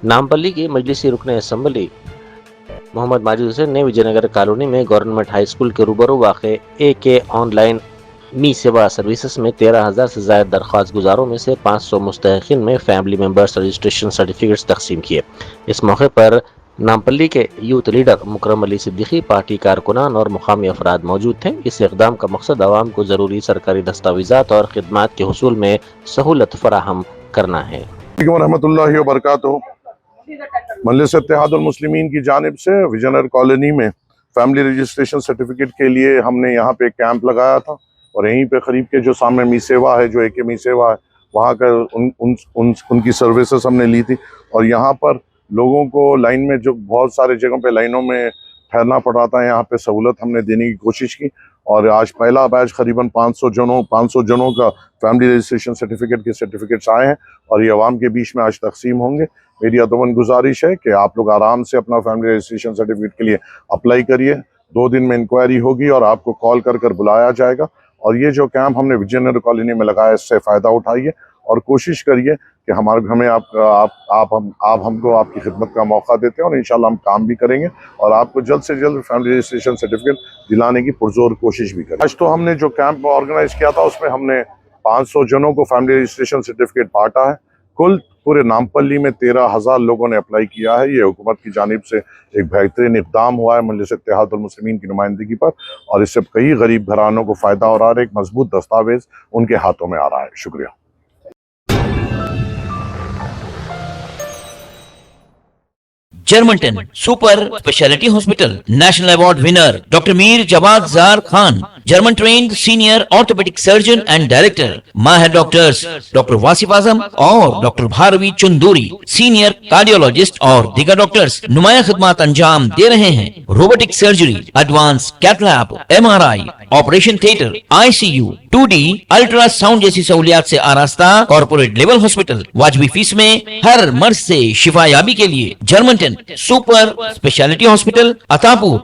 नामपल्ली के मजलिसी रुकन असम्बली मोहम्मद माजिद हुसैन ने विजयनगर कॉलोनी में गवर्नमेंट हाई स्कूल के रूबरू वाक़े AK ऑनलाइन मी सेवा सर्विसेज में 13,000 से ज़ायद दरख्वास्त गुजारों में से 500 मुस्तहिक़ीन में फैमिली मेंबर्स रजिस्ट्रेशन सर्टिफिकेट्स तकसीम किए। इस मौके पर नामपल्ली के यूथ लीडर मुकरम अली सिद्दीकी, पार्टी कारकुनान और मुकामी अफराद मौजूद थे। इस इक़दाम का मकसद आवाम को ज़रूरी सरकारी दस्तावेज़ात और खिदमात के हुसूल में सहूलत फराहम करना है। रहमतुल्लाहि व बरकातुहू। मजलिस इत्तेहादुल मुस्लिमीन की जानिब से विजयनगर कॉलोनी में फैमिली रजिस्ट्रेशन सर्टिफिकेट के लिए हमने यहाँ पे एक कैंप लगाया था और यहीं पे करीब के जो सामने मी सेवा है, जो AK मी सेवा है, वहाँ का उनकी सर्विसेज हमने ली थी। और यहाँ पर लोगों को लाइन में, जो बहुत सारे जगहों पे लाइनों में ठहरना पड़ रहा था, यहाँ पे सहूलत हमने देने की कोशिश की। और आज पहला बैच करीबन 500 जनों का फैमिली रजिस्ट्रेशन सर्टिफिकेट के सर्टिफिकेट्स आए हैं और ये अवाम के बीच में आज तकसीम होंगे। मेरी अदमन गुजारिश है कि आप लोग आराम से अपना फैमिली रजिस्ट्रेशन सर्टिफिकेट के लिए अप्लाई करिए। 2 दिन में इंक्वायरी होगी और आपको कॉल कर बुलाया जाएगा। और ये जो कैंप हमने विजयनगर कॉलोनी में लगाया, इससे फ़ायदा उठाइए और कोशिश करिए कि हमें आप हमको आपकी खिदमत का मौका देते हैं और इंशाल्लाह हम काम भी करेंगे और आपको जल्द से जल्द फैमिली रजिस्ट्रेशन सर्टिफिकेट दिलाने की पुरजोर कोशिश भी करेंगे। आज तो हमने जो कैंप ऑर्गेनाइज किया था उसमें हमने 500 जनों को फैमिली रजिस्ट्रेशन सर्टिफिकेट बांटा है। कुल पूरे नामपल्ली में 13,000 लोगों ने अप्लाई किया है। ये हुकूमत की जानिब से एक बेहतरीन इक़दाम हुआ है मजलिस इत्तेहादुल मुस्लिमीन की नुमाइंदगी पर और इससे कई गरीब घरानों को फ़ायदा हो रहा है। एक मजबूत दस्तावेज उनके हाथों में आ रहा है। शुक्रिया। Germanton super speciality hospital, national award winner doctor Mir Jawad Jar Khan, German trained senior orthopaedic surgeon and director, माहिर डॉक्टर्स डॉक्टर वासिफ आजम और doctor Bharvi Chanduri, senior cardiologist और दीगर डॉक्टर्स नुमाया खिदमत अंजाम दे रहे हैं। Robotic surgery, advance cath lab, MRI, operation theatre, ICU, 2D ultrasound जैसी सहूलियात से आरास्ता कॉर्पोरेट लेवल हॉस्पिटल। वाजबी फीस में हर मर्ज से शिफायाबी के लिए Germanton super speciality hospital, Attapur,